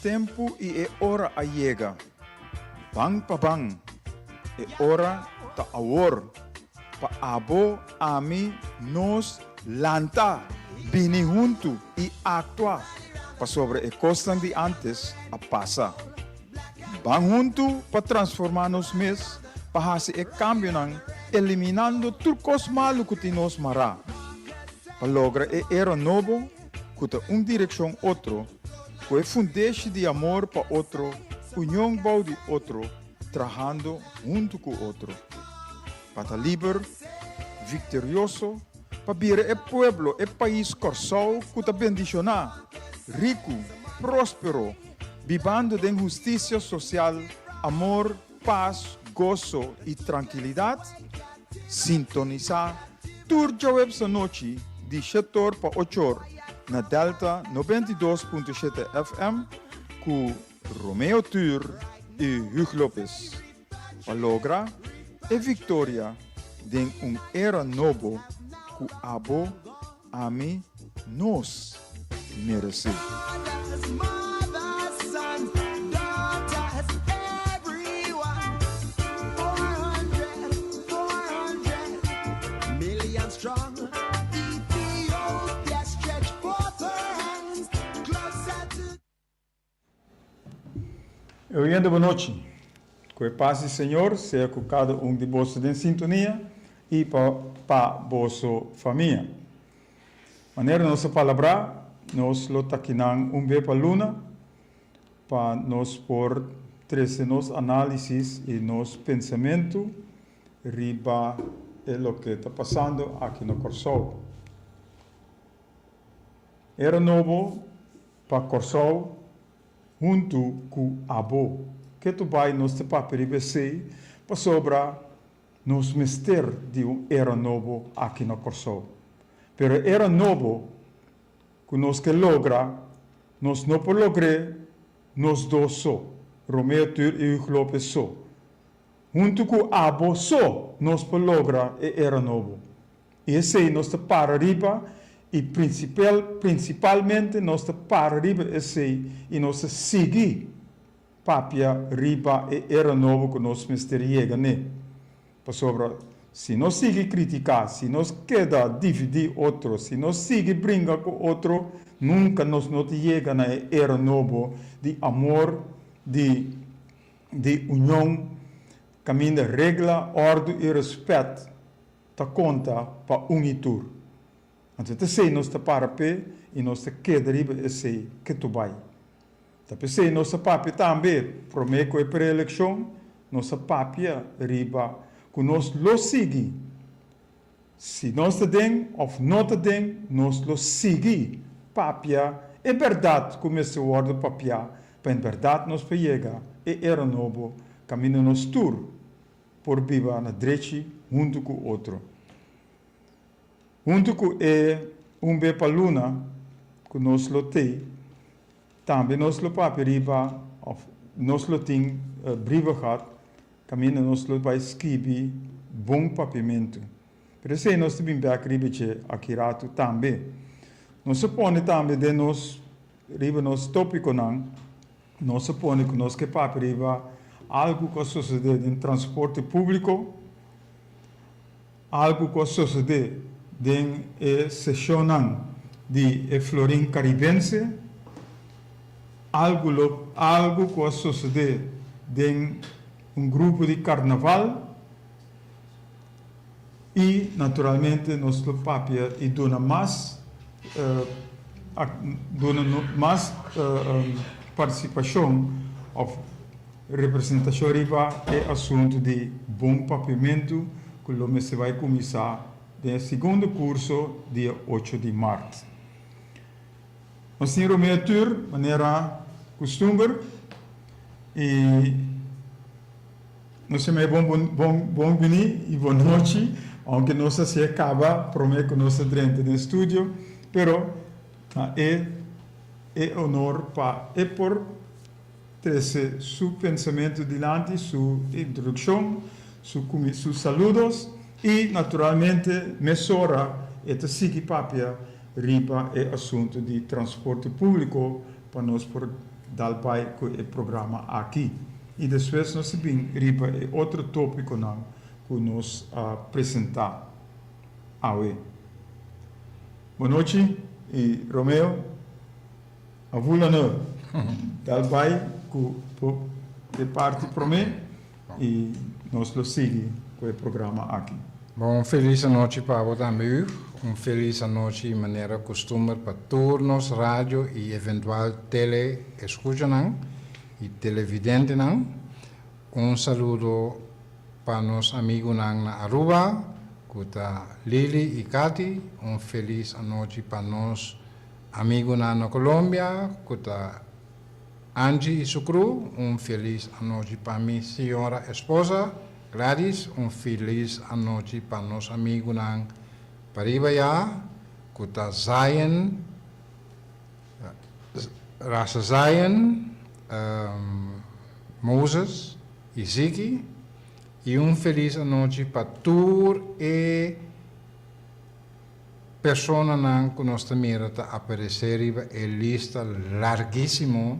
tempo e é hora a chega. Bang pa bang. É hora ta awor. Pa abo, ami, nos, lanta, bini junto e actua. Pa sobre a costa de antes a passa. Bang junto pa transformar nos mes, pa hasi e cambio nang, eliminando turcos malu que nos mara. Pa logra e era novo, kuta direção outro, que é fundeixe de amor para outro, união bau de outro, trabajando junto com outro. Para liber, vitorioso, para vir e pueblo, e país corsal, kuta bendicionar, rico, próspero, vivendo de justiça social, amor, paz, gozo e tranquilidade, sintonizar, turja web sa noite, de 7 para 8 na Delta 92.7 FM com Romeo Tur e Hugo Lopes. Para logra e Victoria de era novo que abo ami nos merece. Eu ainda boa noite. Que a paz do Senhor seja com cada de vocês em sintonia e para vossa família. Maneira nossa palavra, nós lotaquinan vez para luna, para nós por trazer nos análises e nos pensamento riba o que está passando aqui no Corsol. Era novo para Corsol junto com abo, que tu vai nos papel BC para sobrar nos mistério de era novo aqui no Corsol. Pero era novo que nós que logra, nós não por lograr, nós dois só, Romeo Tur e Hugo Lopes só. Junto com abo só, nós por lograr era novo. E esse nós te para riba e principalmente nós te para riba esse e nós seguir papia riba e era novo que nós mistério chega, né? Para sobra, se nós sigue criticar, se nós queda dividir outro, se nós sigue brincar com outro, nunca nós não chega na era novo de amor, de união, caminho de regra, ordem e respeito, ta conta para unitur. Então, se nós te para pé e nós te queda riba esse que tu vai. Tapi se nós te papi também, prometo que para a eleição, nós te papi riba, que nós lo sigue. Se nós te den ou não te den, nós lo sigue. Papia, é verdade, como esse word papia, para em verdade nós chega e era novo, caminho nos tour, por viva na direita, junto com o outro. Junto com vez para luna, que nós lo tem, também nós lo papi riba, nós lo tem briva gehad, caminho nós lo vai escrever bom papimento. Por isso nós temos bem riba aqui rato também. Nós supõe também de nós riba nos tópico não, nós supõe que nós que papi riba algo que sucede em transporte público, algo que sucede em sessão de Florim Caribense, algo que sucede em grupo de carnaval e, naturalmente, nosso papel e dona mais participação ou representação riba é assunto de bom papiamento que o mês vai começar no segundo curso, dia 8 de março. Nós temos Romeo Tur, maneira costume, e nós temos bom dia e boa noite, aunque não se acaba, prometo que nós estamos no estúdio, pero é honor para por trazer seu pensamento diante, sua introdução, seus saludos e, naturalmente, mesura e te seguir papia riba é assunto de transporte público para nós por dal pai com o programa aqui. E depois nós vamos riba outro tópico não, que nós apresentar hoje. Boa noite, e Romeo, a Vulana, dal pai que parte para mim e nós lo seguimos com o programa aqui. Bom, feliz noite para você também. Feliz noite de maneira costume para todos rádio e eventual tele escutam e televidente. Saludo para nossos amigos na Aruba, kuta Lili e Kati. Feliz noite para nossos amigos na Colômbia, kuta Angie e Sucru. Feliz noite para minha senhora esposa Gladys. Feliz noite para nossos amigos na Paribaya, kuta Zion, Rasa Zion, Moses e Ziki. E feliz noite para todas as pessoas que nós também apareceram em lista larguíssima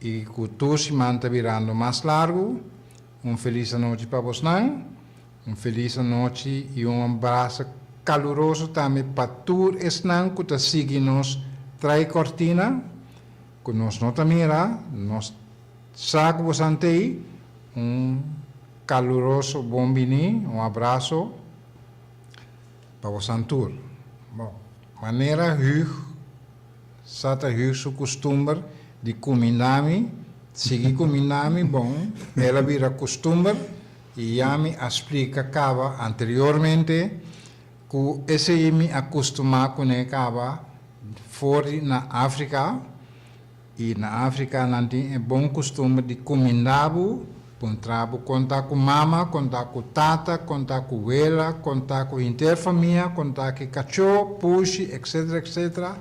e que todos se mantêm virando mais largo. Feliz noite para vocês. Feliz noite e abraço caloroso também para todos os que seguem-nos trai cortina, que nós não mira, nós sagos ante caloroso bombini, abraço para vocês todos. Bom, maneira sata su costume de combinami, seguir combinami, bom, ela vira costume e já me explica cava anteriormente que esse me acostumar com a cava fora na África e na África não tem bom costume de combinar contar com mama, contar com tata, contar com ela, contar com interfamília, contar com cachorro, puxi, etc.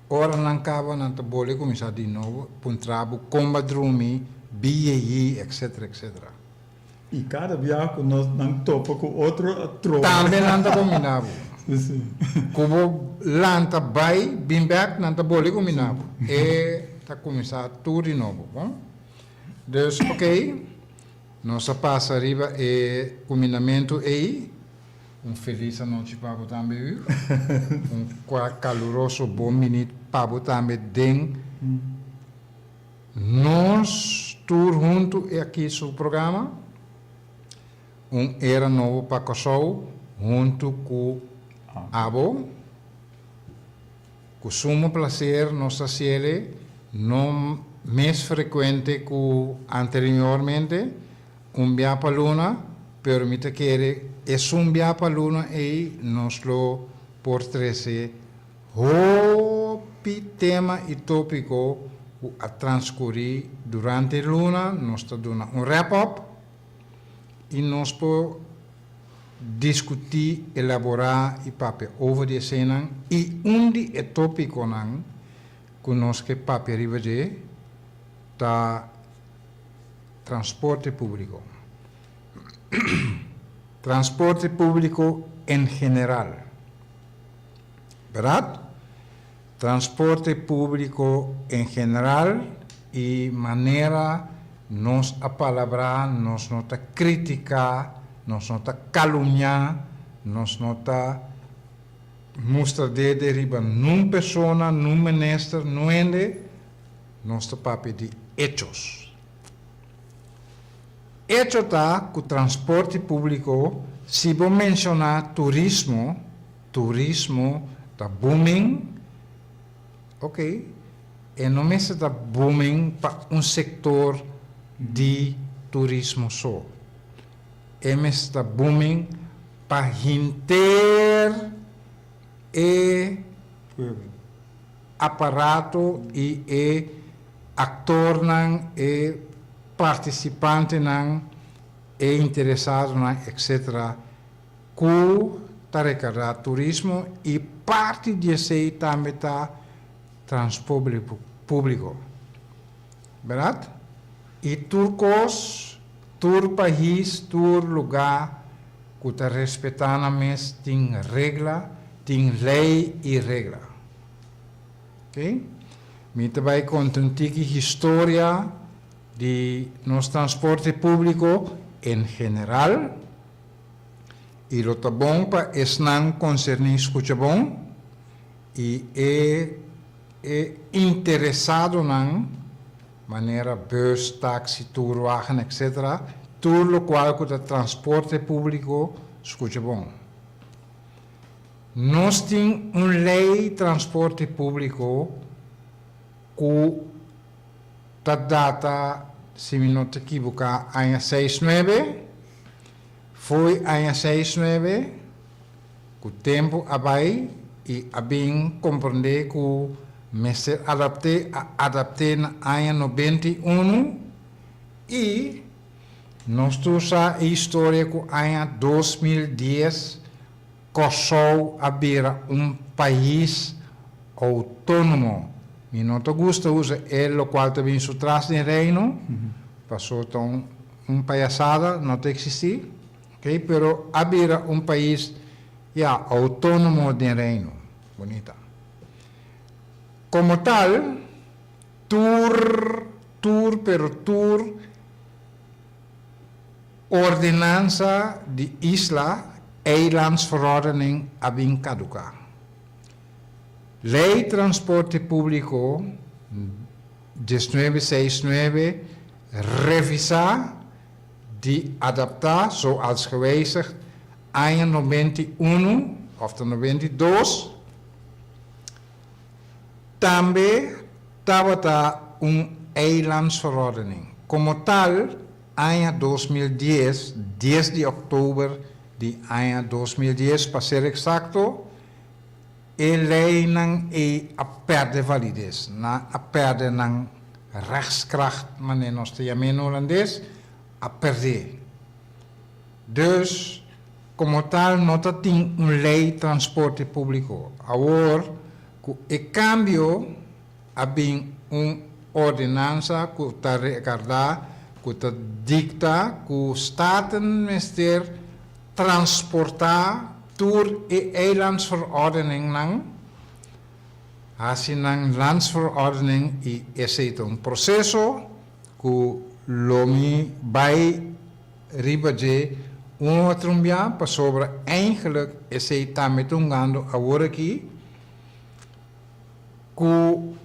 Ora não acaba, não te pode começar de novo, contar com combadrumi, BAE, etc. E cada viagem que nós não topa com outro trono. Também não te combinava. Como lanta vai, bem back, não te pode combinava. E está começar tudo de novo. Bom? Então, ok. Nossa passa arriba e combinamento aí. Feliz noite para você também. Caloroso bom minuto para você também. Nós, todos juntos aqui no programa. Era novo para Kosovo, junto com Abo. Com sumo prazer, nossa ciele, não mais frequente que anteriormente. Viaje para Luna, permite que es viaje para Luna e nos lo portrece hopi tema e tópico a transcurrir durante Luna, nos está dando wrap-up e nos podemos discutir, elaborar e papel over de cena e undi é tópico que nos que papel arriba de ta transporte público. Transporte público en general. ¿Verdad? Transporte público en general y manera nos apalabrar, nos nota criticar, nos nota calumniar, nos nota mostrar de deriva num persona, num ministro, num ende, nos papel de hechos. Hecho está que o transporte público, se vou mencionar turismo está booming, ok, e não está booming para setor de turismo só. Está booming para inter e aparato e actor e participante e interessado etc. Que está recarregado turismo e parte disso também está transporte público. Verdade? E turcos, tur país, tur lugar que está respeitando mais tem regra, tem lei e regra. Ok? me também conta uma história de nosso transporte público em geral. E o tá bom para não concernir escuta bom e é interessado na maneira bus, táxi, tourwagen, etc. Tudo o qual o transporte público escuta bom. Nós temos uma lei de transporte público que data, se me não te equivocar, em 69. Foi em 69 que o tempo abai e a bem compreender que o mestre adaptei na ano 91 e nós temos a história que em 2010 Kosovo abrir um país autônomo. E não te gusta usar ele, o qual também se traz no reino, passou então uma palhaçada, não te existir. Okay, pero abrir um país autônomo de reino. Bonita. Como tal, tour, ordenança de isla, eilandsverordening abin caduca. Lei transporte público 1969 revisar die adaptar zoals gewijzigd aan 91 of de 92. Também estava eilandsverordening. Como tal, em 2010, 10 de outubro de 2010, para ser exacto, a lei não a perde validez, a perde não rechtskracht, mas nós temos em holandês, a perder. Dus, como tal, não tem uma lei de transporte público. Agora, o cambio, há uma ordenança que está recordada, que está dicta, que o Estado minister transportar door e eilandsverordening lang. Assim, ng landsverordening e esse é um processo que Lomi vai ribaje outro dia para sobre eigenlijk esse está metungando agora aqui que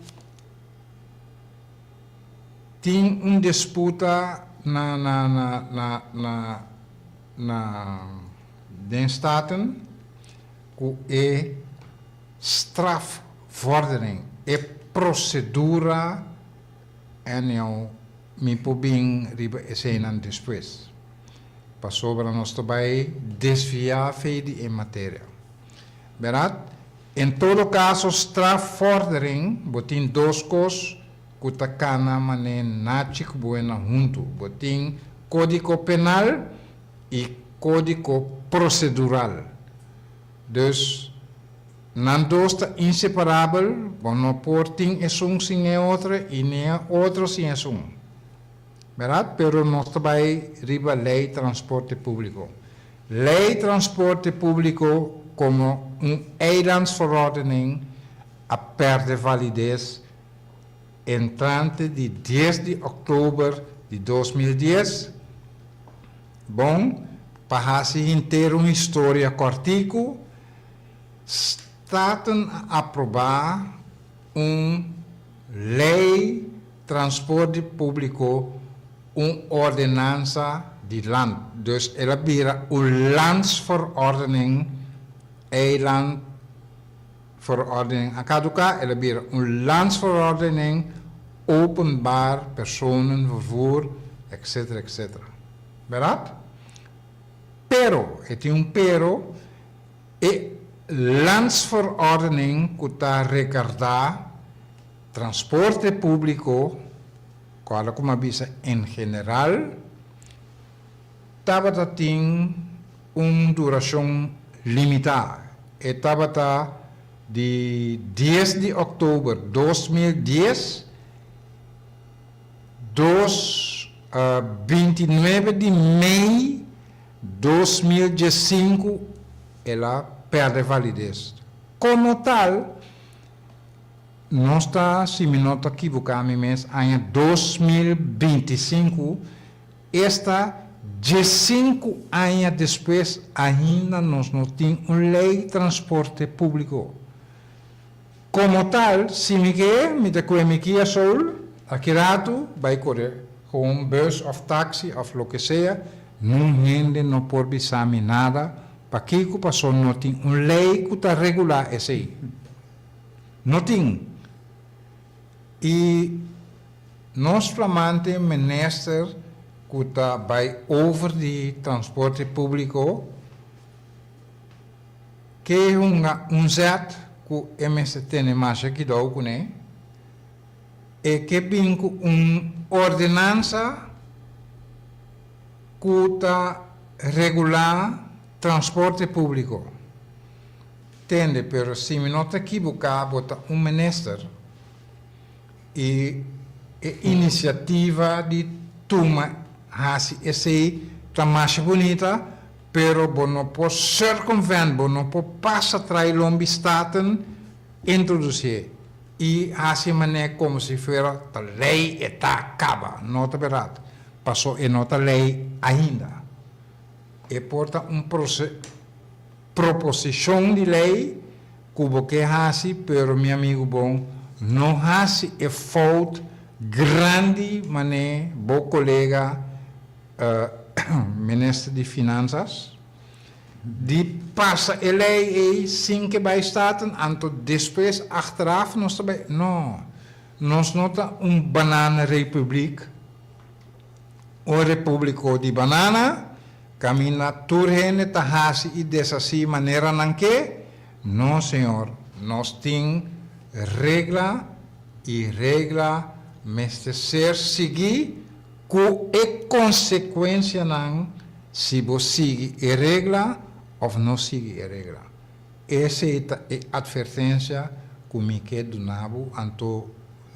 tem disputa na den staten que é strafvordering, é procedura en eu me pobing riba escenan depois. Passou para nós também desviar feide em matéria. Verdade? Em todo caso, strafvordering, botin dois coisas que tá cana mané nachik buena junto. Botin código penal e código procedural. Dus, não está inseparável, não porting é um sem é outra e nem é outro sem é um. Verdade? Pero nós também riba lei transporte público. Lei transporte público como eilandsverordening a perde validez entrante de 10 de outubro de 2010. Bom, para se inteiro uma história cortico, staten a aprovar lei transporte público ordenança de land. Dus ela vira landsverordening, eilandverordening a caduca, ela vira landsverordening, openbaar personenvervoer, etc, etc. Verdade? Pero, het is pero, landsverordening que está recordada, transporte público, qual como avisa em geral, estava tem uma duração limitada. Estava de 10 de outubro de 2010 a 29 de maio de 2015, ela perde validez. Como tal, não está, se me não estou equivocado, mas em 2025, esta 15 anos depois, ainda nós não temos uma lei de transporte público. Como tal, se me quer, me aqui a sol, aqui rato, vai correr com um bus ou táxi ou o que seja, não rende, não pode saber nada, para que a pessoa não tem uma lei que está regular isso aí. Não tem. E nós flamante ministro que está vai over de transporte público, que é um zet que o MS tem mais aqui do né? E que vem com uma ordenança que está regular transporte público. Entende? Pero se me não está equivocado, bota um ministro e a iniciativa de toma essa está mais bonita, pero não pode circunventar, não pode passar atrás do obstáculo, introduzir. E assim maneira como se fosse a lei está acaba, não é verdade. Passou em outra lei ainda. E porta proposição de lei que hace, pero meu amigo bom, não hace e falta grande maneira, bom colega, ministro de Finanças, de passa a lei sem que vai estar, então depois, achteraf, nós também, não, nós não temos banana república, ou república de banana, caminha turhene tahasi e dessa maneira não que, não senhor, nós temos regra e regra, mas ser seguir com a consequência não, se você segue a regra ou não segue a regra. Essa é a advertência que me quer do nabo, então,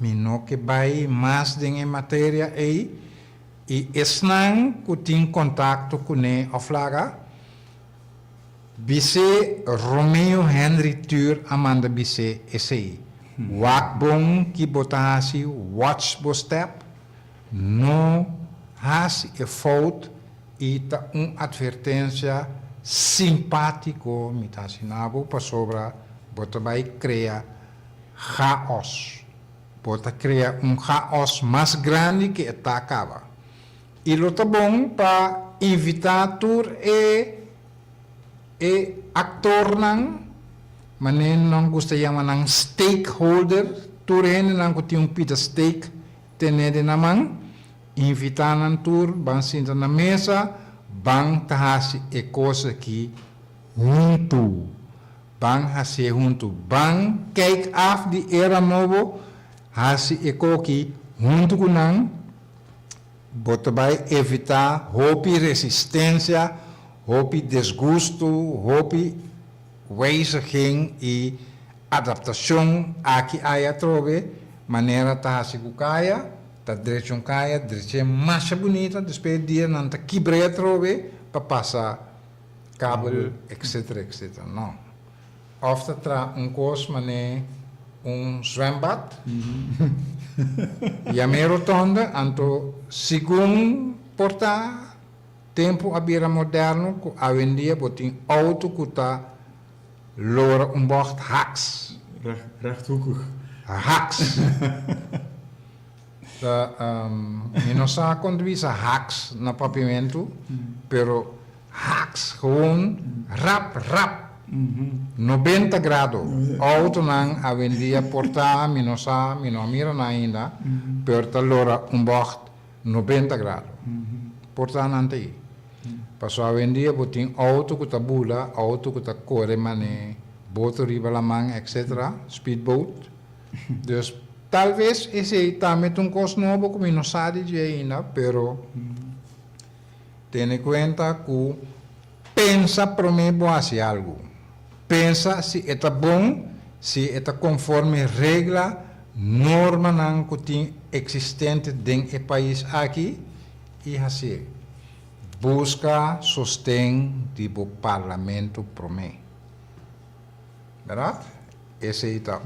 me não que vai mais em matéria aí, e esnan que tem contato com ele, a flaga, bise Romeo Henry Tur Amanda bise esse. Wakbong que botasi watch bo step, não has e fault e ta advertência simpático mitasinabo para sobra bota vai criar caos, bota criar caos mais grande que está acaba. E lo tá bom para evitar tur e actor não, mas não gosta de chamar não stakeholder, tur não que tem pita stake tenede na mão, invitar não tur, ban sentar na mesa, ban tahasi e coisa que junto, ban hasi junto, ban cake af de era novo, hasi e coqui junto com não. Bota vai evitar roupa resistência, roupa desgosto, roupa wijziging e adaptação aqui aí trove maneira tá assim caia, tá direção caia, direção mais bonita, depois dia não tá quebrar trove para passar cabo, etc, etc. Não. Ofta tra coisa mané zwembad. E a minha rotonda, então, segundo porta tempo a bira moderno, que hoje em dia tem auto que está loura bocht hacks. Rechthoekig. Hacks. Eu não sei quando visa hacks no pavimento, pero hacks gewoon rap. 90 graus. Auto não a vendia portar, mi não sabe, mi não mira ainda, per allora bocht 90 graus. Portar não tem. Passou a vendia, botin auto que tá bula, auto que tá corre mané, boto riba la mão, etc. Speedboat. Dus talvez esse também custo novo que mi não sabe de ainda, pero ten cuenta que pensa para mim fazer algo. Pensa se está bom, se está conforme regra, norma não que tem existente dentro do país aqui, e assim, busca sustento do parlamento para mim. Verdade? Esse é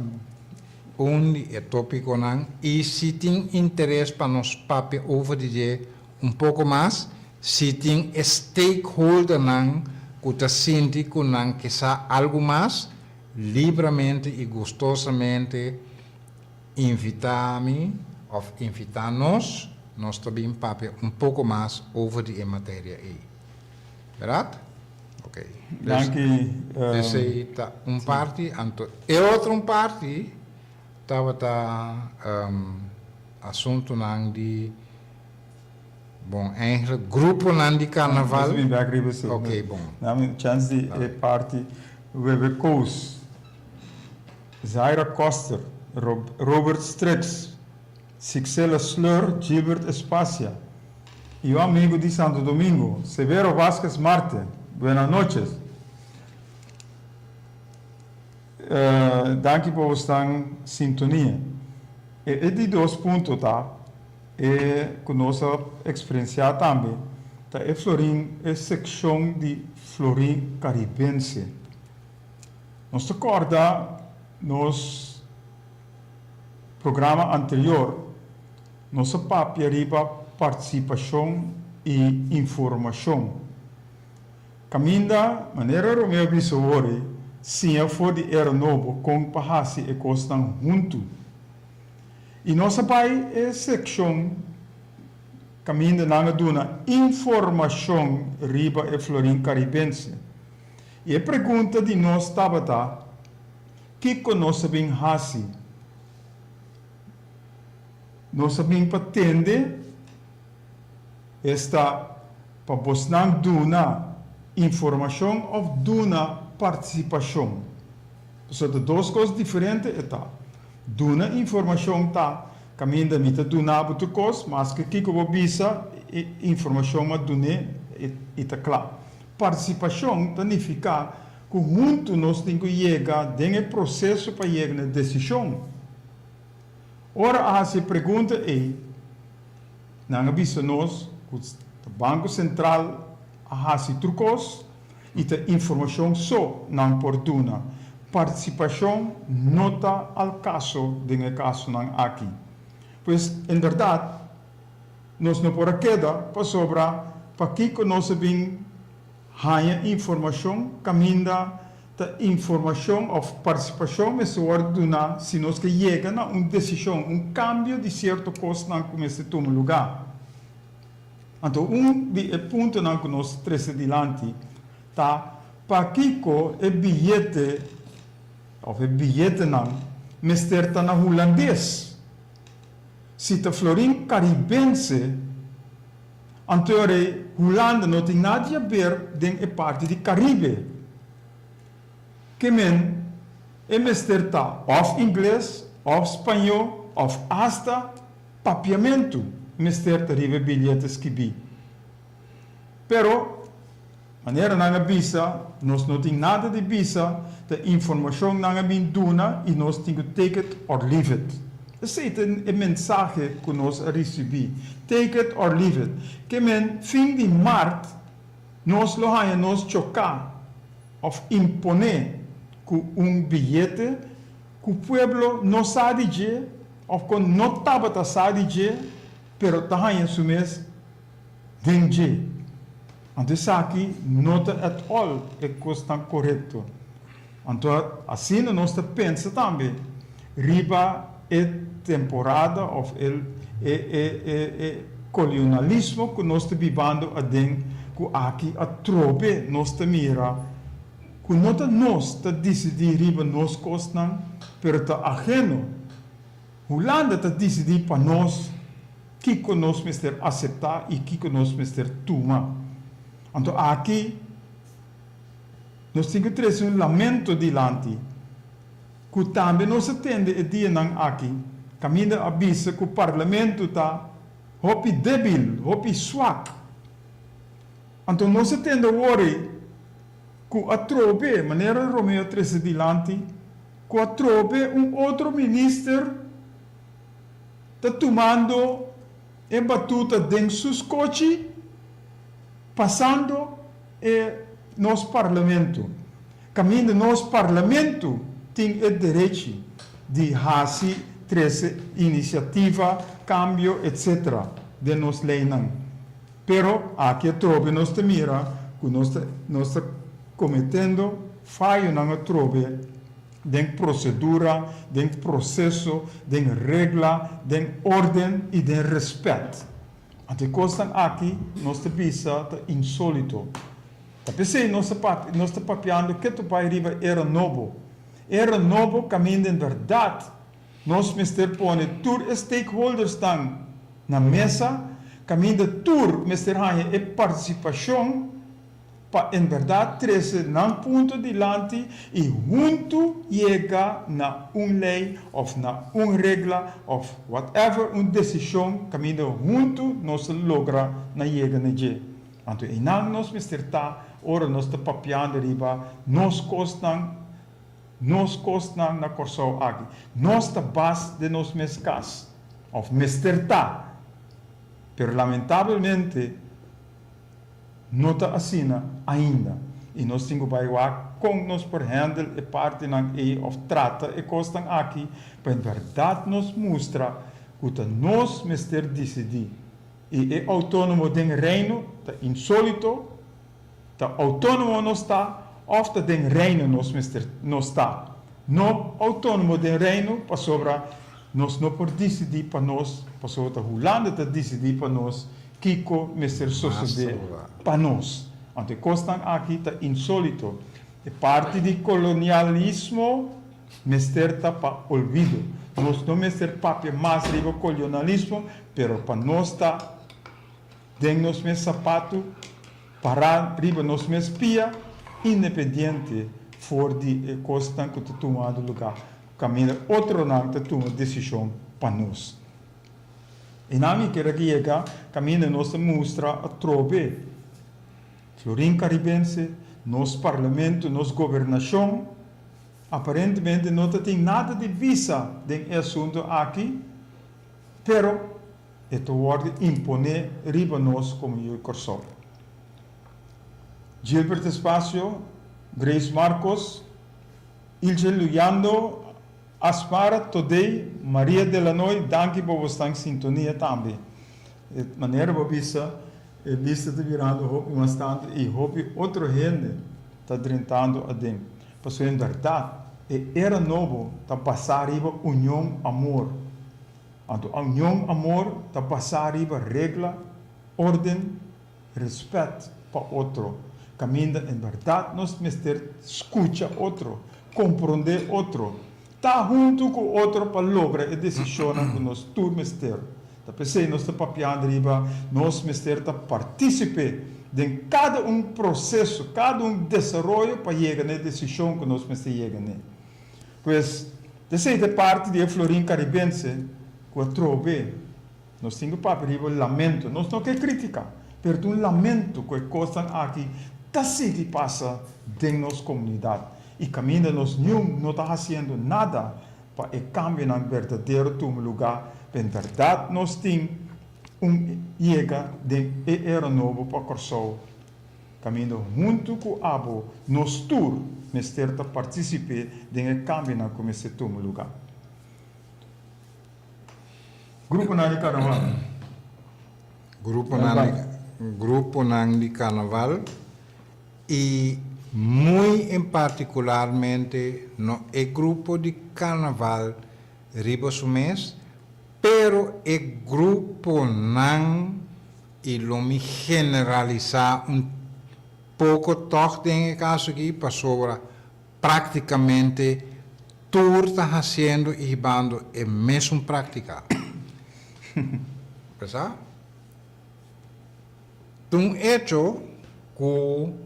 o onde é tópico não, e se tem interesse para nós papi over de pouco mais, se tem stakeholder não, que está sentindo que não que sa algo mais, livremente e gostosamente invitar-me ou invitar-nos, nós também papi pouco mais over de matéria aí. Verdade? Ok. Dank u. Esse aí tá parte, e outra parte estava assunto não de bom, eigenlijk grupo não de carnaval. Ok, bom. Na chance de parte we hebben Koos, Zaira Koster, Robert Strix, Sixela Slur, Gilbert Espacia, e o amigo de Santo Domingo, Severo Vasquez Marte. Buenas noches. Dank u por estar em sintonia. E de dois pontos, tá? E com nossa experiência também, tá? É Florim, é secção de Florim Caribense. Nós recorda nos programa anterior, nossa papia riba participação e informação. Caminda, maneira Romeu Bissoori, sim, eu for de era novo, com Pahasi e Costan junto. E nossa pai é secção, caminda na duna informação riba e Florim Caribense. E a pergunta de nós tabata, que conosce bem Hasi? Nós sabemos patente esta para bosnan duna informação ou duna participação. São duas coisas diferentes. Duna informação tá caminho da mita duna butu cos, mas que vou bisa informação mas dune e tá claro. Participação significa que junto nós temos que chegar dentro do processo para chegar na decisão. Ora a se pergunta é, não bisa nós, o Banco Central a se trucos e a informação só não por duna. Participação nota ao caso, dentro caso não aqui. Pois, em verdade, nós não podemos quedar para sobrar para que nós bem ganha informação, caminha da informação ou participação, mas duna se nós que chega a uma decisão, cambio de certo coisa não começa a tomar lugar. Então, dos pontos que nós trazemos adiante, tá, para que o bilhete, ou o bilhete não, mas está na holandês. Se está Florim Caribense, então Holanda não tem nada a ver com a parte do Caribe. Que men, é mestre tá, ou inglês, ou espanhol, ou hasta papiamento. Mister terive bilhetes que bi. Pero, maneira na visa, nós não tem nada de visa, a informação na bin duna e nós temos que take it or leave it. Esse é a mensagem que nós recebemos. Take it or leave it. Que men, fim de março, nós lo haya nós chocar, ou imponer com bilhete, que o pueblo não sabe de, ou que não estava sabe de, pero tahanha sumes dengue. Então aqui nota at all é coisa correto. Então assim nós pensa também riba é temporada ou é colonialismo que nós estamos vivendo a den que aqui a trobe nós mira que nota nós decidir riba nós costa pero tá ajeno. Holanda decidir para nós que nós mister aceitar e que nós mister tomar. Então aqui nós temos que trazer lamento dilante que também nós atende o dia não aqui caminho avisa que o parlamento está hopi débil, hopi swak. Então nós atende worry que a trobe maneira Romeu trazer dilante que a trobe outro ministro está tomando e batuta dentro sus coches, passando nosso parlamento. Caminho do nosso parlamento tem o direito de hasi 13 iniciativa, cambio, etc. de nos leinan. Pero aqui trobe nos te mira que nós cometendo falho na trobe den procedura, den processo, den regla, den ordem e den respeito. Ante costan aqui nós te bisa te insólito. Ta pensei nós te papiando que tu pai riba era novo. Era novo caminho em verdade. Nós mister pone tur stakeholders dan na mesa, caminho de tur mister hanha e participação para em verdade trazer num ponto dilante e junto chega na lei ou na regla ou whatever decisão caminho junto nós logra na chega na je. Então e não nós mister ta ora nós te papiando riba nós costan na corso aqui. Nós ta base de nos mescas ou mister ta. Pero lamentavelmente não está assim ainda. E nós temos que ver como nós por handle e parte e of trata e costam aqui, para em verdade nos mostra que nós mister decidir. E é autônomo do reino, é insólito, é autônomo não está, ou está do reino nós mister não está. Não autônomo do reino, para sobra, nós não por decidir para nós, para sobra, o Holanda está decidir para nós, Kiko, Mr. Sosebe, para nós. Então, costan aqui está insólito. É parte do colonialismo, Mr. está para olvido. Nós não Mr. papel mais rico colonialismo, pero para nós está, den nos meus sapatos, para riba nos meus pia, independente, for de costan que está tomando lugar. Caminho outro não está tomando decisão para nós. E na minha queira que chega, caminho nos mostra a trobe. Florim Caribense, nosso parlamento, nossa governação, aparentemente não tem nada de visa de assunto aqui, pero é word impone riba nós como eu corso. Gilbert Espacio, Grace Marcos, Ilse Luyando, Aspara today, Maria Delanoy, danke por vostra sintonia também. De maneira babisa, lista de virando hope bastante e hope outro gente está drentando a dem. Passou em verdade, era novo, está passar riba união, amor. Então, a união, amor, está passar riba regra, ordem, respeito para outro. Caminha em verdade, nós mister escuta outro, compreender outro. Está junto com outro para lograr a decisão que nós tudo mister. Tá pensei nós está papiando riba, nós mister está participe de cada processo, cada desenvolvimento para chegar na decisão que nós mister chega né. Pois, dessa parte de Florim Caribense, que eu trouxe, nós temos para riba lamento, nós não quer criticar, mas um lamento que coisa aqui, tá se que passa dentro da nossa comunidade. E caminho nós não está fazendo nada para o cambio no verdadeiro lugar. Em verdade, nós temos chega de era novo para Corsol. Caminho junto com o Abo, nós tour, mister a participar do cambio no comece lugar. Grupo Nang de Carnaval. Grupo Nang de Carnaval e muito em particularmente no grupo de carnaval Ribosumés, pero grupo não e lo me generalizar pouco toch tem caso aqui para sobre praticamente tudo está fazendo e bando é mesmo prática. Pensar? Um hecho com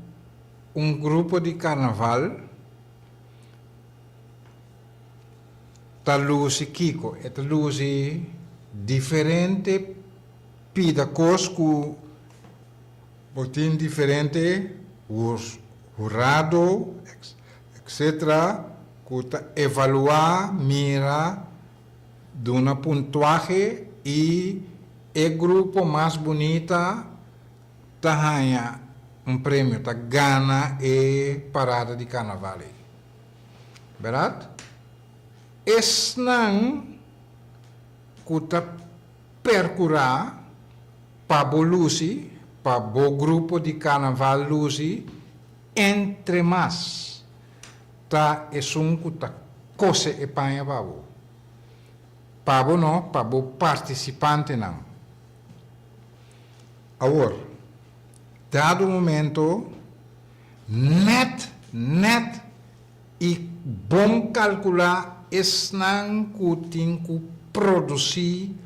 grupo de carnaval ta lusi Kiko, eta lusi diferente pida cosco botin diferente os jurado etc kuta evaluar mira de uma puntuaje e grupo mais bonita ta ganha prêmio, ta gana parada de carnaval. Verdade? esnang kuta percurar para bo lusi, para bo grupo de carnaval lusi, entre mais, tá kuta cose e panha babo. Pabo no, pabo participante não. Agora, dado o momento, net e bom calcular esnan que produzir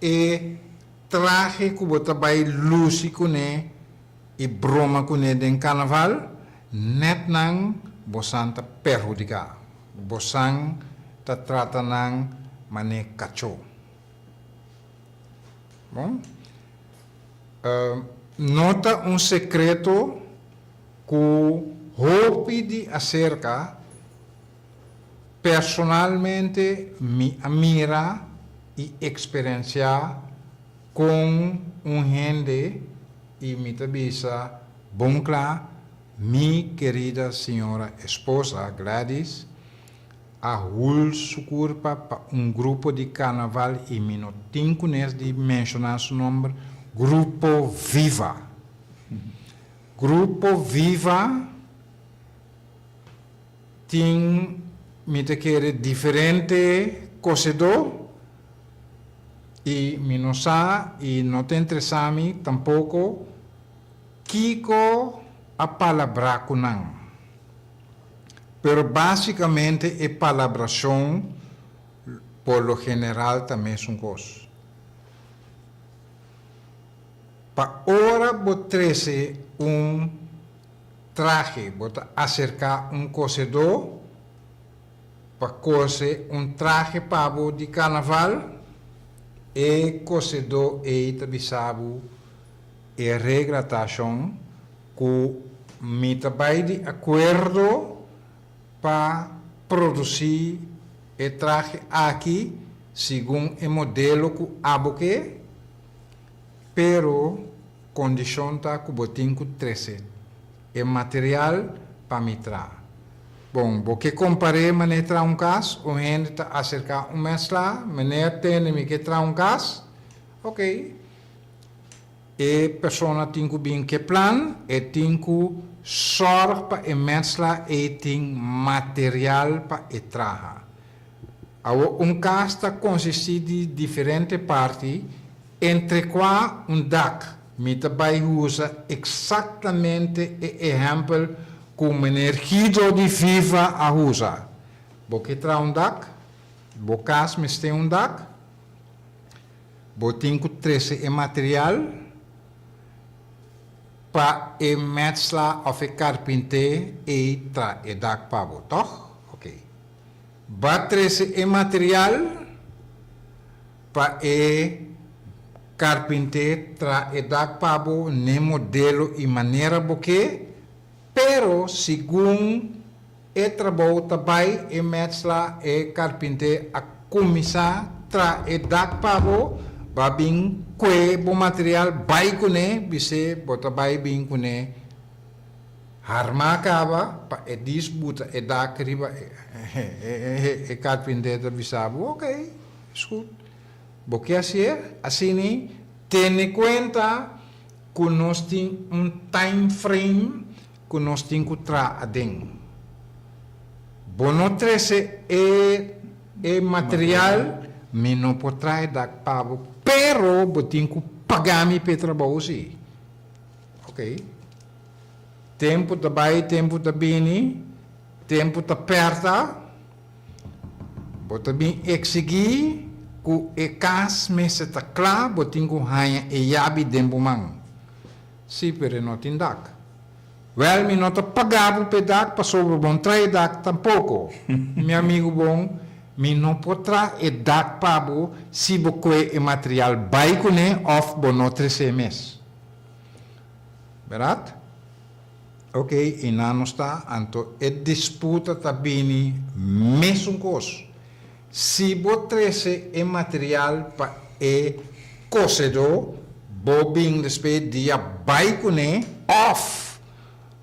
e traje que bota vai luci kune e broma kune den carnaval, net nang bosanta perjudicar. Bosang ta trata nang mane cacho. Bom? Nota um secreto que hopi de acerca personalmente me admira e experienciar com gente e me tabisa bom claro, minha querida senhora esposa Gladys, a hul sucurpa para grupo de carnaval e me não tenho de mencionar seu nome, Grupo Viva. Grupo Viva tem me te querer diferente cosedor e me não sabe e não te interessa a mim tampouco Kiko a palavra kunang. Pero basicamente é palabração por lo general também é coisa. Para ora botrece traje, bota acercar cozedor, para cozer traje pavo de carnaval, e cozedor e tabisabo e regratação que me trabalha de acordo para produzir e traje aqui segundo o modelo que aboque, pero condição tá que botin que 13 é material para mitra. Bom, porque comparei maneira caso, o gente tá acercar mês lá, maneira tem que trazer caso, ok. E pessoa tem que bem que plan, e tem que sorg para e mês lá e tem material para e trazer. Caso está consiste de diferentes partes, entre qua dak, me também usa exatamente o exemplo como energia de viva a usa. Porque traz dak, bocas me tem dak, botinho 13 é material, para e metsla of e carpinte e tra e dak pabo, toch? Ok. Ba 13 é material, para e carpinte tra e dak pabo ne modelo e maneira boque, pero segundo e trabalho também e metsla e carpinte a começar tra e dak pabo ba bing kwe bo material bai kune bise bota bai bing kune harma kaba pa e disputa e dak riba e carpinte da bisabo, ok, escuta. Porque assim, tem conta que nós temos time frame que nós temos que trazer. Bono 13 é material, mas não pode trazer da pago, pero temos que pagar para trabalhar sim. Ok? Tempo da vai, tempo da bini, tempo da perta, bota bem exigir ku e kas me se ta kla botingu hanya e yabi dembumang. Si pere no tindak. Well, mi nota pagabo pedak pa sobre bon trai dak tampouco. Mi amigo bom, mi não potrá e dak pabo si boque e material baikune of bonotre mes. Verdade? Ok, e não está, anto e disputa tabini mesmo coisa. Se botrece é material para e cozedor, bobin despe dia baikune off,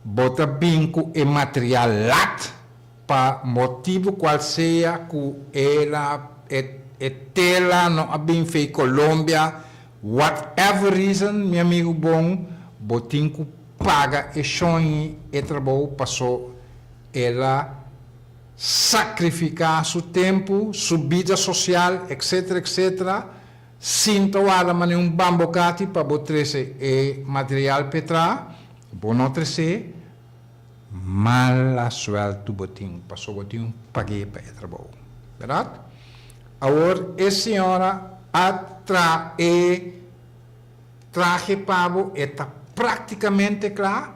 bota binco é material lat, pa motivo qual seja que ela tela não é bem feita Colômbia, whatever reason, meu amigo bom, botin que paga e sonho e trabalho passou ela sacrificar seu tempo, sua vida social, etc, etc, sinto ela maneira um bambocati para botar e material petra, bom trece, mala suelto botin, passou botin paguei para o trabalho, verdade? Agora, a senhora traje pavo está praticamente claro,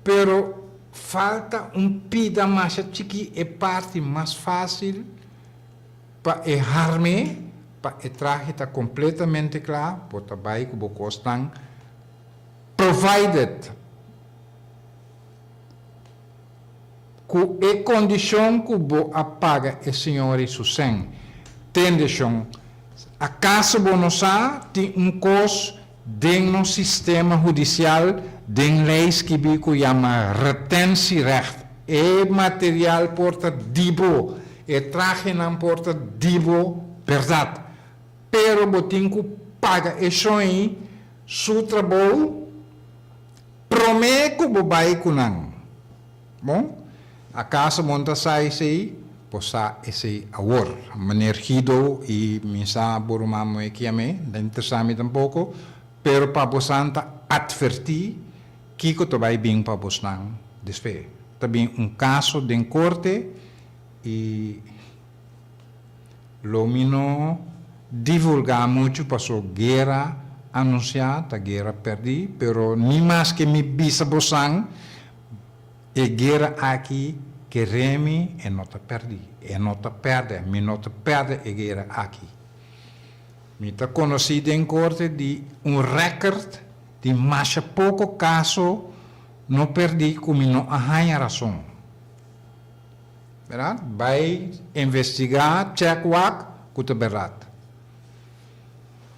pero falta pida mais chiqui e parte mais fácil para errar-me, para o traje está completamente claro, por trabalho que você estão provided com a condição que você apaga a senhora e seu sangue. Tendição, a casa bonosa tem custo dentro do sistema judicial, tem leis que bico chama retentierecht. E material porta dibo, e traje não porta dibo, verdade. Pero botinco paga e sonho, seu trabalho, promete que bobai kunang. Bom, a casa monta sai sei, posa esse awor, manergido e misa borumamo e kiame, da interessami tampouco, pero para posanta advertir que que vai bem para posnang desfe. Também caso de corte e lomino divulgar muito para sua guerra anunciada, guerra perdi, pero nem mais que me bisa posang e guerra aqui que remi e nota perdi, e nota perde, mi nota perde e guerra aqui. Mi ta conhecido em corte de record de mais pouco caso não perdi como não arranha razão. Verdade? Vai investigar, check work, que é verdade.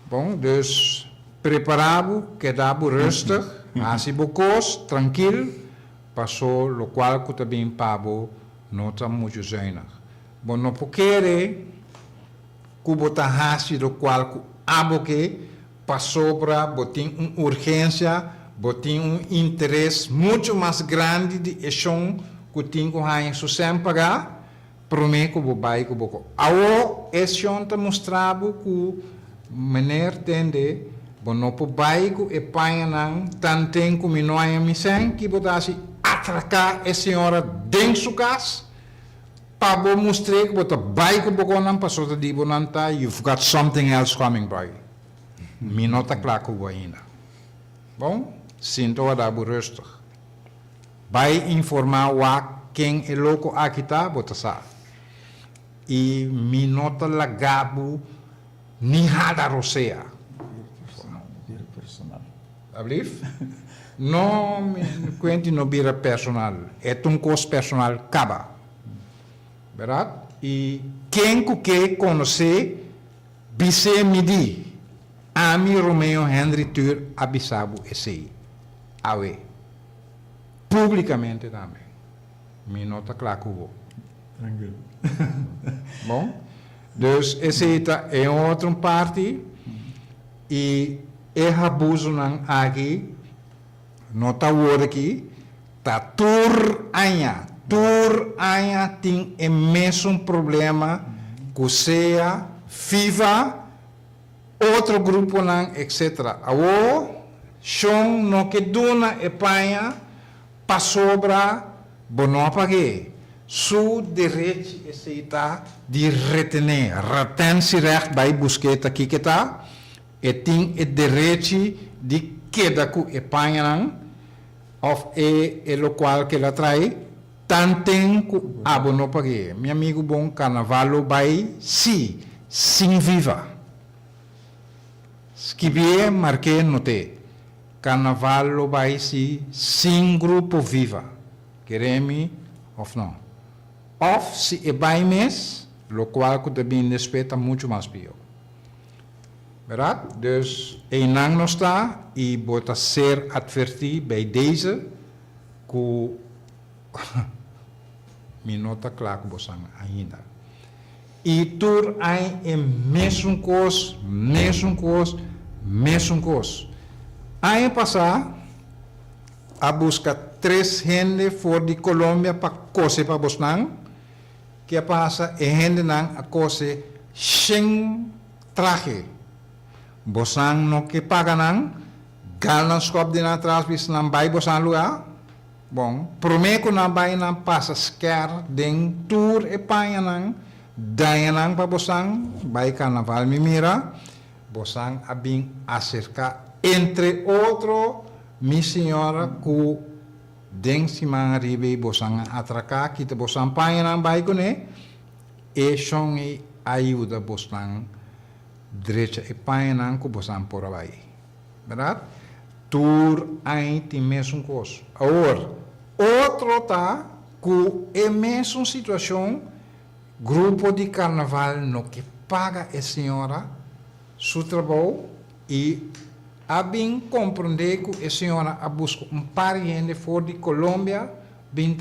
Bom, dus preparado, quedado rustig, assim bocos, tranquilo, passou o qual que também pabo não está muito zuinig. Bom, não porque que botar hasi do qual que aboque passou para botar urgência, botar interesse muito mais grande de ação que tem que ganhar su sem pagar, prometo que vai que boco. Ao ação está mostrado que maneira tende, bom não vai que e panha não tanto como não há missão que botar se atracar a senhora dentro sua casa. Para mostrar que você vai com o não passou de dibo não tá, you've got something else coming by. Me nota claro que ainda. Bom, sinto a dar rustig. Vai informar quem é louco aqui tá, você sabe. E me nota lagabo ni nada rosea. Vira personal. Alblieft? Não me cuente no vira personal. É costo personal acaba. Verdade? E quem que conhece, bise midi, ami Romeo Henry Tur abisabo esse, awe, publicamente também, me nota claro. Tranquilo. Bom, dus esse é outra parte e abuso não aqui, nota o aqui, tá tur anha tem o mesmo problema que seja FIFA, outro grupo não, etc. O chão no que duna e panha para sobra bono pague. Su direito está de retener, retentierecht bij busqueta aqui que tá, e tem o direito de queda com e panha não, of e lo qual que ela trai. Tantem que abono pague. Meu amigo bom, carnaval vai sim viva. Escrevi, marquei, notei. Carnaval vai sim grupo viva. Queremos ou não? Ou se é bem mês, o qual que também respeita muito mais pior. Verdade? Dus, não está e bota ser advertido bij deze que mi nota claro bosang ainda. E tur ai é mesmo coisa, mesmo coisa. Aí passar a buscar 3 gente fora de Colômbia para coisa para Bosnang, que passa e gente nang a coisa sem traje. Bosang no que paga nang, galan skop de na trás bis nang bay bosang lugar. Bom, prometo na bay nang passa scare den tour e paia nang, daia nang pa bosang, bay carnaval mimira, bosang abing acerca entre outro mi senhora ku den simang ribe bosang atraca kita bosang paia nang bay kone, e song e ajuda bosang direita e paia nang ku bosang por aí. Verdade? Tur aí tem mesmo coisa. Agora, outro tá com a mesma situação, grupo de carnaval no que paga a senhora seu trabalho e a bem compreender que a senhora a busca pariente fora de Colômbia, bem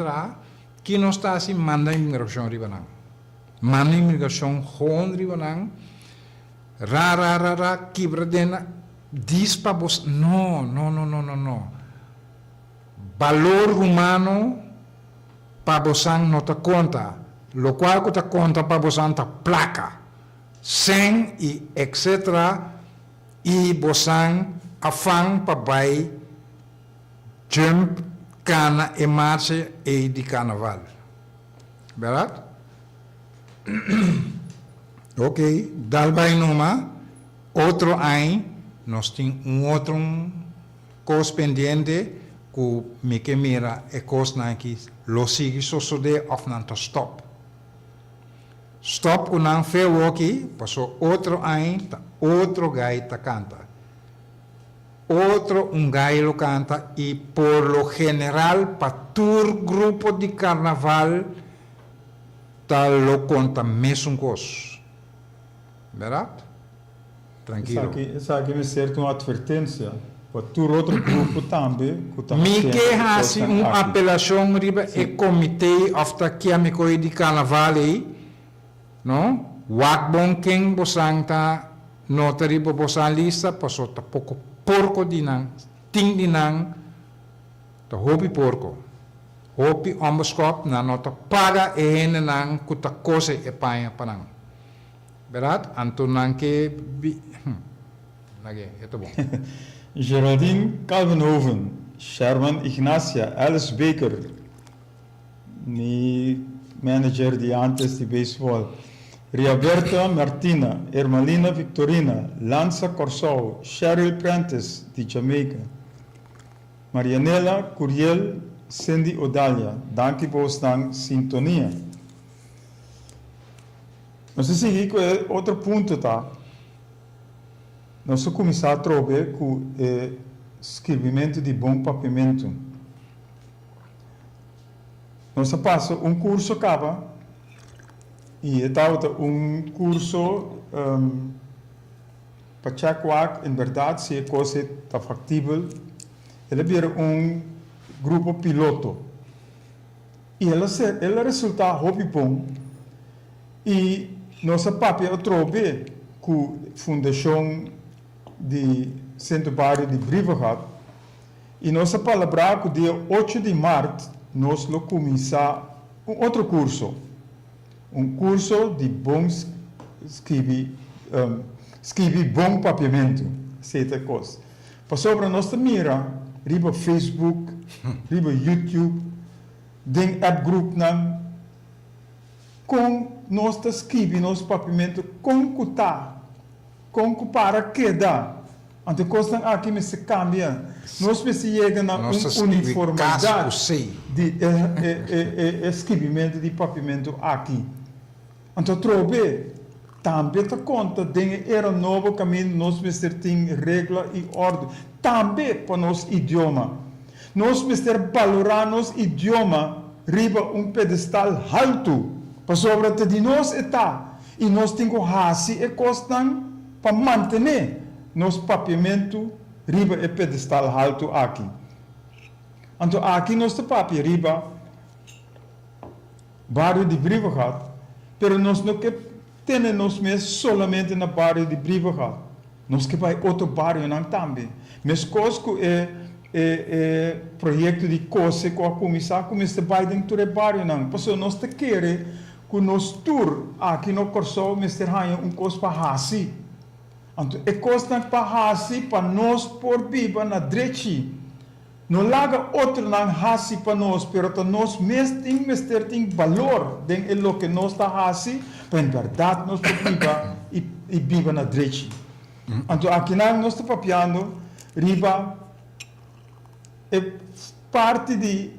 que não está assim, manda imigração ribanang. Manda imigração com ribanang, rara, quebra dena, diz para você, não. Valor humano para você não te conta. Lo qual que te conta para você te placa. Sem e etc. E você afang para vai jump cana e marcha e de carnaval. Verdade? Ok. Dal vai numa. Outro ano. Nós temos outro coisa pendente que me mira e coisa que lo sigue suceder ou não to stop. Stop que não fez aqui, passou outro ano, outro gaita canta. Outro gaio canta e por lo general para todo grupo de carnaval tal lo conta mesmo coisa. Verdade? Tranquilo. Isso aqui me serve uma advertência para todo outro grupo também. Me que assim uma apelação riba e comitê after que a me coi de carnaval não? Wat bom quem bosang ta notary bo bosang lista passou ta pouco porco dinang ting dinang ta hopi porco hopi omboskop na nota paga e hene nang kuta kose e paia panang. Verdade? Antonan que é bom. Geraldine Calvenhoven, Sherman Ignacia, Alice Baker, ni manager de antes de baseball, Riaberta Martina, Ermalina Victorina, Lanza Corsou, Cheryl Prentice de Jamaica, Marianela Curiel, Cindy Odalia, danke por sua sintonia. Nós seguimos com outro ponto, tá? Nós começamos a trabalhar com o escrevimento de bom papimento. Nós passamos curso acaba e estava curso para checar em verdade se a coisa está factível. Ele vira grupo piloto e ela resulta hobby bom e nossa papel trabalha com a Fundação de Centro Barrio de Brivegat e nossa palavra que dia 8 de março nós vamos começar outro curso, curso de bons escrever bom papiamento, certa coisa. Para sobre nós mira, riba Facebook, riba YouTube, den app group nan, com nós escrever nosso papiamento com para que dá. Ante coisa aqui me se cambia. Nós chega na uniformidade de escrevimento de papiamento aqui. Então trobe também te conta de era novo caminho nós tem regra e ordem também para nosso idioma. Nós valorar nosso idioma riba pedestal alto para sobre de nós está e nós temos hasi e costan para manter nosso papiamento riba e pedestal alto aqui. Então aqui nós te papi riba barrio de Brivegat, pero nós não que temos mesmo somente no barrio de Brivegat. Nós que vai outro barrio não também. Mas Cosco é projeto de coisa com a comissão, começa vai dentro do barrio não. Porque nós te queremos que nós tour aqui no Corsol, Mr. Hanha, coisa para Hassi. Então, é coisa para Hassi, para nós por viva na direita. Não larga outro não Hassi para nós, pero nós mesmo tem valor dentro do que nós está Hassi, para em verdade nós por viva e viva na direita. Então, aqui nós estamos papiando, riba é parte de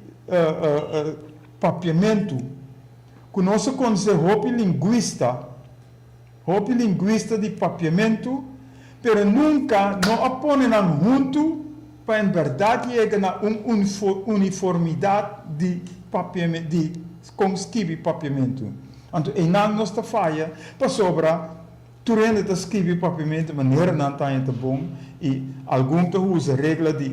papiamento que nós conhecemos roupa linguista de papiamento, pero nunca não apone junto para em verdade chegar a uma uniformidade de papiamento, de conscribe papiamento. Então, e não nós está falha para sobra turende de escrever papiamento de maneira não está bom e algum te usa regra de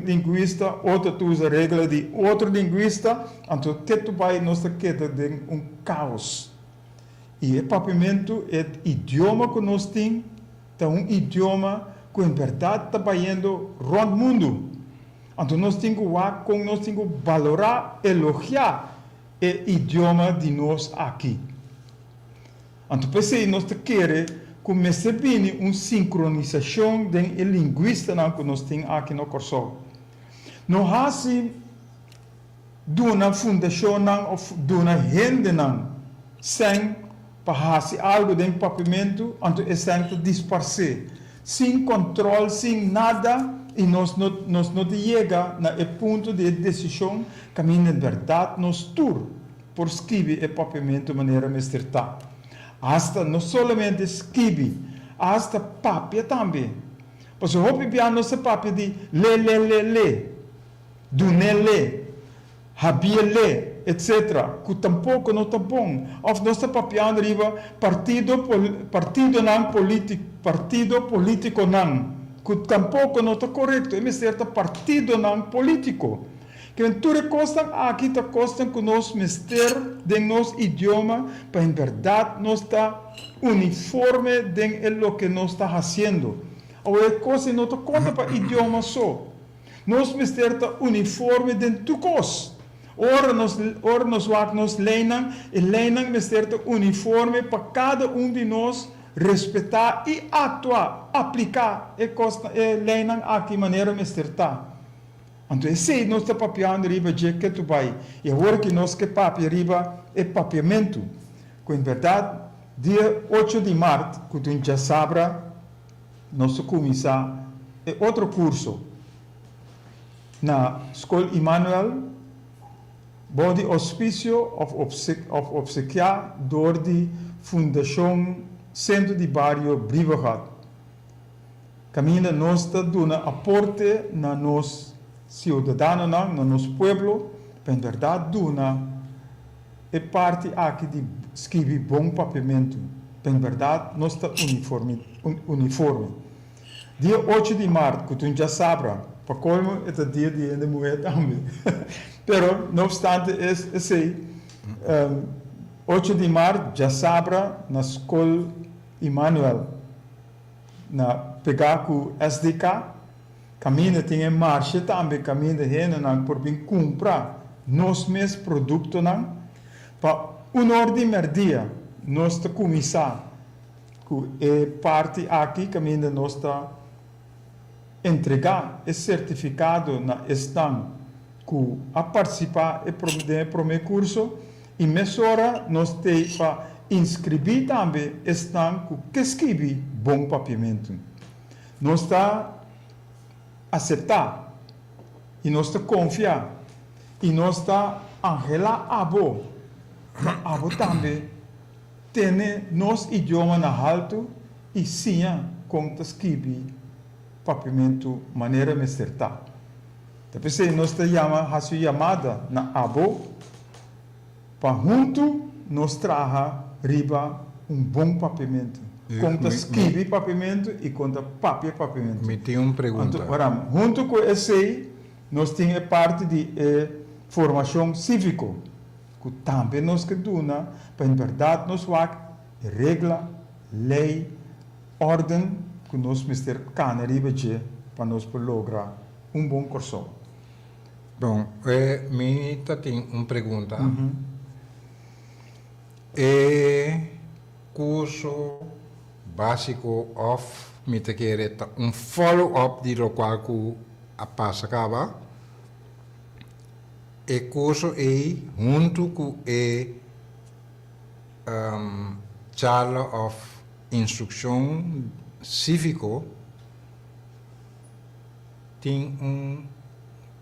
linguista, outro usa regra de outro linguista, então que vai nós queda de caos. E o papiamento é idioma que nós temos, é idioma que em verdade está indo rond mundo. Então nós temos que valorar, elogiar o idioma de nós aqui. Então, pensei, nós queremos começar a vir uma sincronização da linguista que nós temos aqui no Corsol. Não há assim, de uma fundação ou de uma renda, sem fazer algo de papiamento, então é sempre dispersar. Sem controle, sem nada, e nós não chegamos no ponto de decisão que, na verdade, nós tur por escrever o papiamento de maneira mestrada. Hasta não somente escrever, hasta papel também. Porque o piano não se papel de le, dunele, habiele, etc. Que tampouco não está bom. Ou nós está papiando riba partido político não. Que tampouco não está correto. É certo partido não político. Que tudo costa aqui está costa que nós mister de nosso idioma para em verdade nós está uniforme de lo que nós está fazendo. Ou é coisa não está conta para idioma só. Nós mister está uniforme de tu coisa. Ora nos leinam e leinam mister está uniforme para cada de nós respeitar e atuar, aplicar e costa e leinam aqui maneira mister está. Então, se nós estamos papiando riba de que tu vai, e agora que nós que papia riba é papiamento, que em verdade, dia 8 de março, que tu já sabe, nós começamos outro curso na Escola Emmanuel, bom auspício of obsequiar door de Fundação Centro de Barrio Brivegat. Caminha nós está dando aporte na nós cidadãos, no nosso povo, em verdade, é parte aqui de escrever bom papiamento. Em verdade, nós estamos uniforme. Dia 8 de março, que tu já sabe, para como é o dia de mulher também. Pero, não obstante, é assim, 8 de março, já sabe, na Escola Emmanuel, na pegar com SDK, caminha tem em marcha também, caminha de renda por vir comprar nós mesmos produtos para ordem dia nós está começar que é parte aqui caminha nós está entregar esse certificado na stand que a participar do primeiro curso e mesora nós tem para inscrever também stand que escreve bom papiamento. Nós está aceitar e nós está confiar e nós está angelar abo também tem nosso idioma na alto e sim como escrever papiamento maneira mecerta. Então se nós está chamada na abo para junto nós traga riba bom papiamento. Conta escrever papiamento e conta papiamento. Me tem uma pergunta. Então, junto com esse, nós temos parte de formação cívico. que também nós que duna, para em verdade nós wak regla, lei, ordem que nós mister cana riba para nós lograr bom curso. Bom, me tem uma pergunta. Curso básico of me te querer um follow-up de lo qual que a passa acaba. Curso junto com charla of instrução cívico tem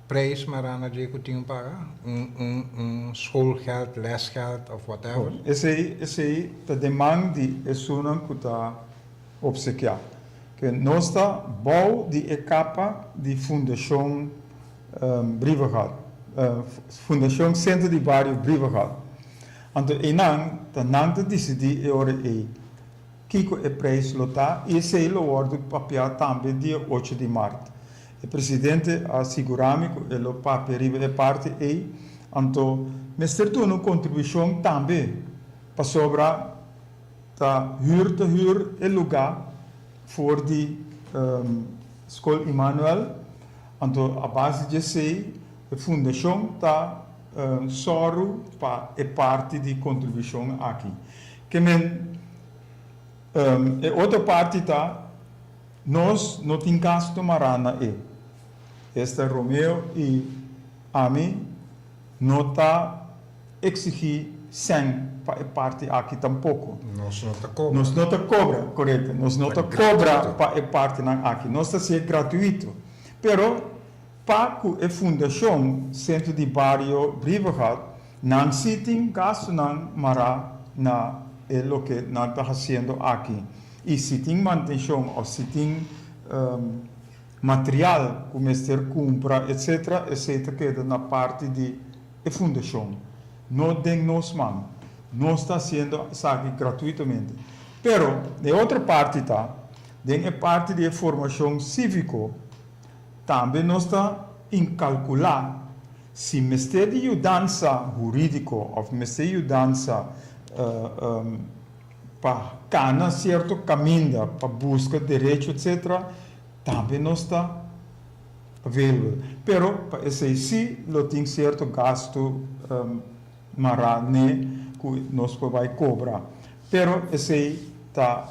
prijs marana de que tem paga schoolgeld, lesgeld of whatever. Esse aí a demanda é uma que está obsequiar. Que nós está bom de capa de fundação Brivagal, fundação Centro de Bairro Brivagal. Então, não decidi hora que é preço lotar e esse é o ordem papel também dia 8 de março. O presidente assegurou-me que o papel é parte aí, então, mas ter uma contribuição também para sobrar ta huur o lugar voor die School Emmanuel. Então, a base de sei, a fundação está soro para a parte de contribuição aqui. Que a outra parte está nós não temos gasto marana esta Romeo e Ami não está exigir 100 para a parte aqui tampouco. Nós não te cobra. Nós não te cobra, correto. Nós não te cobra para a parte aqui. Nós está ser gratuito. Pero para a fundação Centro de Bairro Brivagal não se tem gasto não mará na o que nós está fazendo aqui. E se tem manutenção ou se tem material que o mestre compra, etc., queda na parte de fundação. Não tem nós mãos. Nós está sendo isso aqui gratuitamente. Pero, de outra parte, tem a parte de formação cívico, também nós está em calcular se mestre de mudança jurídico ou mestre de mudança para cana certo caminho para busca direito, etc., também não está available. Pero, para esse sim, tem certo gasto marane que nós vai cobrar. Pero, esse está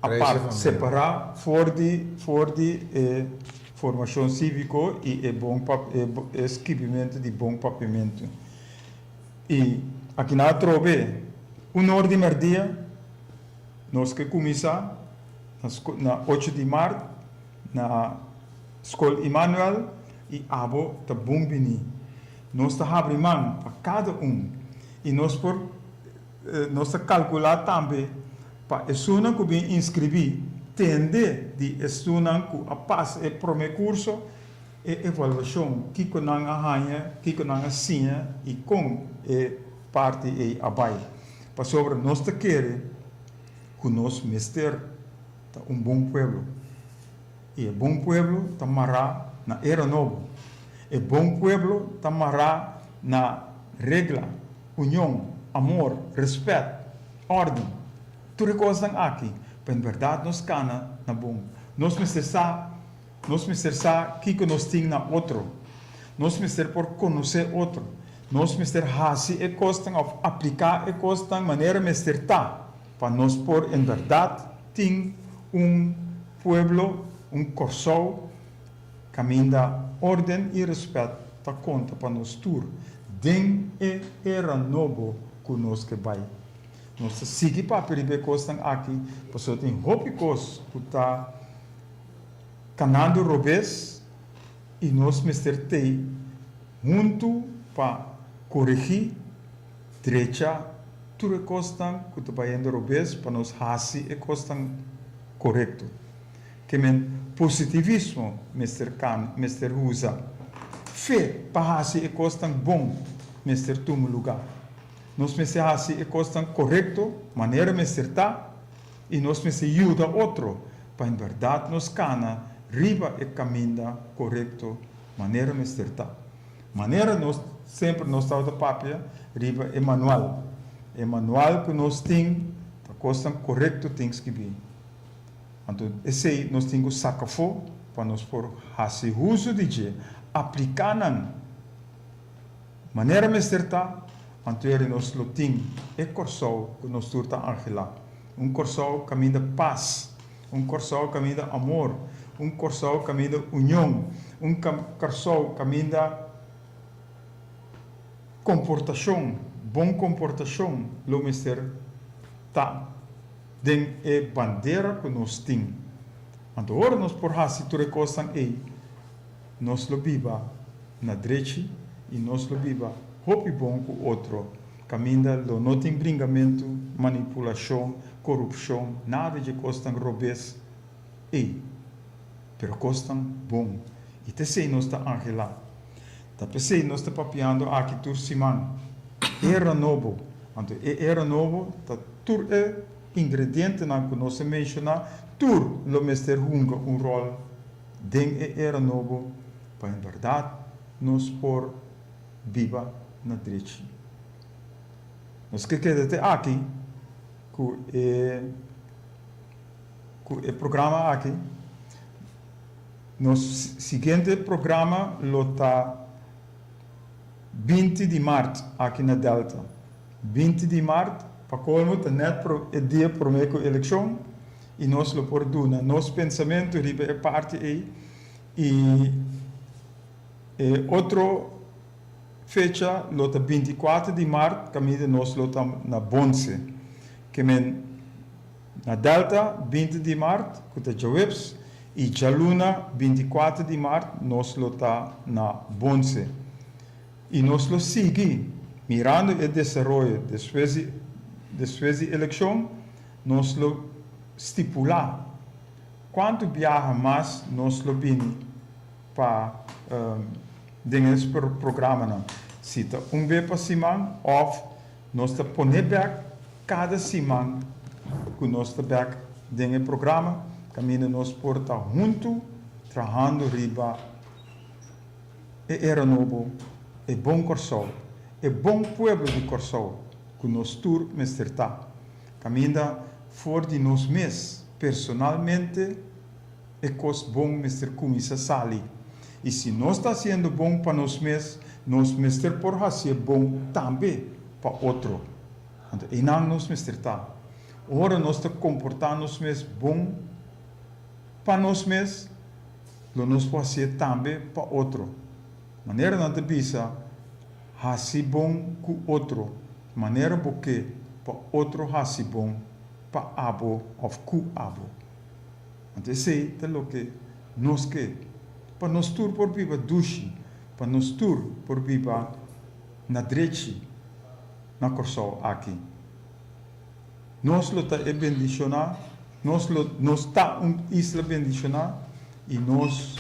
a parte separar fora de formação cívico e esquecimento de bom papimento. E aqui na trove ordem dia, nós que começar na 8 de março, na Escola Emmanuel, e abo tá bom bini. Nós tá abre mão para cada e nós tá calcular também para estudante que vem inscrever, tende de estudante que a passa o primeiro curso e avaliação que não arranha, que não assina e com parte e abaixo. Para sobre nós tá querer que nós mestre bom pueblo. E o bom pueblo está mará na era nova. O bom pueblo está mará na regra, união, amor, respeito, ordem. Tudo coisa aqui. Para em verdade nós cana na bom. Nós precisamos que nós temos na outro. Nós precisamos por conhecer outro. Nós precisamos fazer e costa aplicar e costa maneira mestre para nós por em verdade ter pueblo, corso, caminho da ordem e respeito para conta para nós tour. Den era novo que nós que vai. Nós seguimos para peribe costa aqui, porque tem hopicos que está canando robes e nós mestertei junto para corrigir direita tudo costa que está indo robes para nós fazer e costa correto. Que positivismo Mr. usa. Fé para fazer e costa bom, Mr. Tumo lugar. Nós precisamos fazer e costa correto, maneira Mr. e nós precisamos ajudar outro, para em verdade nós cana, riba e caminho correto, maneira Mr. Maneira nós sempre nós estamos da papia, riba é manual. É manual que nós temos, para costa correto temos que vir. Então, esse nós temos que sacar fora, para nós por fazer uso de aplicar na maneira mais certa, então nós lo temos, é corso que nós turta angela. Corso caminho de paz, corso caminho de amor, corso caminho de união, corso caminho de comportação, bom comportação, lo mister tá den é bandeira que nós temos. Então, agora nós por hasi tu recostam nós lo viva na direita e nós lo viva hopi bom com outro. Caminho lo não tem bringamento, manipulação, corrupção, nada de costam robes pero costam bom. E te sei nós está angela. Tá pensei nós está papiando aqui tur simão. Era novo. Então, era novo, tá tur é ingrediente na que nós menciona, tur lo mester hunga rol den era novo, para em verdade nós por viva na direita. Nós que até aqui, que é programa aqui, nosso seguinte programa lota 20 de março aqui na Delta. 20 de março, para como é dia para a eleição, e nós lo por duna. Nosso pensamento é parte aí, e outra fecha, lota 24 de março, caminho nós lota na Bonse, que na Delta, 20 de março, que é Jawebs, e Jaluna, 24 de março, nós lota na Bonse. E nós lo seguimos, mirando o desenvolvimento depois da eleição, nós lo estipular quanto viaja mais nós lo vimos para esse programa. Se está vez por semana, ou nós está poner back cada semana que nós está back nesse programa, caminho nós por estar junto, trabalhando riba, era novo, é bom Corsol, é bom pueblo de Corsol, que nós tur mesterta. Caminha fora de nós mesmos, personalmente, é coisa bom mester comissa sali. E se nós está sendo bom para nós mesmos, nós mester por fazer bom também para outro. Então, e não nós mesterta. Ora nós está comportando nós mesmos bom para nós mesmos, nós fazer também para outro. Maneira não te bisa, fazer bom com outro. Maneira porque para outro fazer bom para abo ou com abo. Então, sei é o que nós quer. Para nós tur por viva dushi, para nós tur por viva na direita, na Corsol aqui. Nós lo está bendicionar, nós está isla bendicionar e nós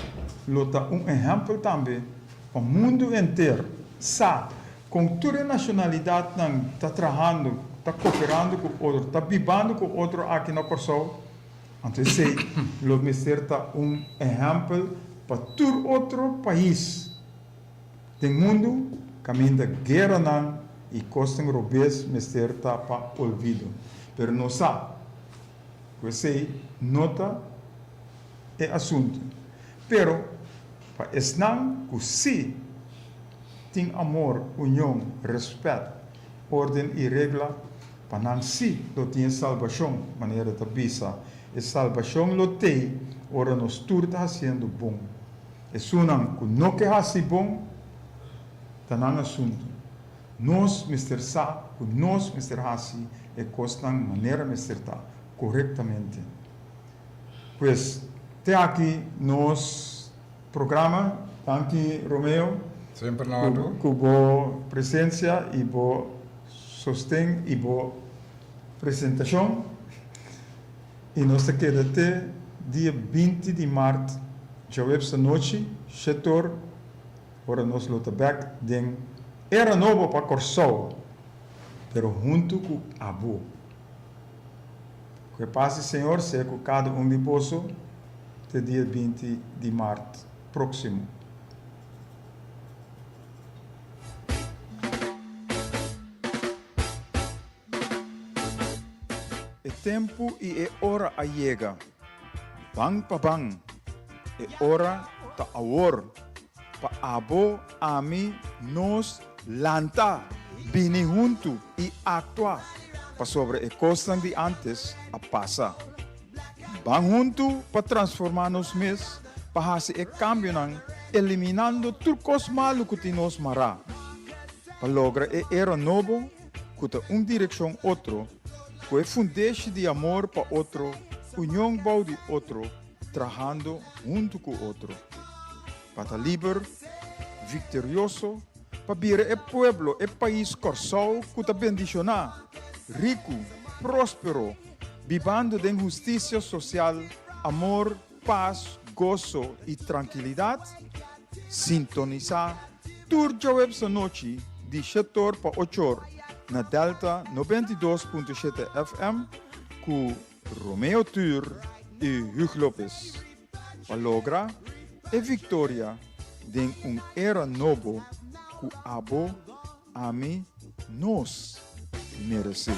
lo está exemplo também para o mundo inteiro. Com toda a nacionalidade está trabalhando, está cooperando com o outro, está vivendo com o outro aqui na Corsol. Então, sei, o ministério está exemplo para todo outro país do mundo, caminho da guerra não, e costam robês, ministério está para olvido. Mas não sabe, você nota é assunto. Pero, para esnan, que se tem amor, união, respeito, ordem e regra, para não se não tem salvação, maneira de bisa. A salvação lo tem, ora nós tudo está sendo bom. É sunang que não quer ser bom, está não assunto. Nós, Mr. Sa, que nós, Mr. Hasi, é coisa maneira Mr. Ta, corretamente. Pois, até aqui, nosso programa, tanque Romeo, Sempre não com boa presença e boa sostém e boa apresentação. E nós queda até dia 20 de março, já essa noite, setor, ora nós luta back, era novo para Corsol, pero junto com Abu. Que passe, Senhor, seja com cada de poço, até dia 20 de março próximo. o tempo e a hora a chega. Bang pa bang, a hora ta awor. Pa abo, ami, nos, lanta, bini junto e actua. Pa sobre a costa de antes a passa. Bang junto pa transformar-nos mes, pa hasi e cambio nang, eliminando turcos maluco que nos mará. Pa logra e era novo, kuta direção outro, com a fundeixe de amor para outro, união bau de outro, trabajando junto com outro. Para liber, vitorioso, para vir e pueblo, e país corsal, kuta bendicionar, rico, próspero, vivendo de justiça social, amor, paz, gozo e tranquilidade, sintonizar, turja web sa noite, de 7 para 8 horas, na Delta 92.7 FM, com Romeo Tur e Hugh Lopes. Palogra e Victoria de era novo, com abo, ami, nos merece.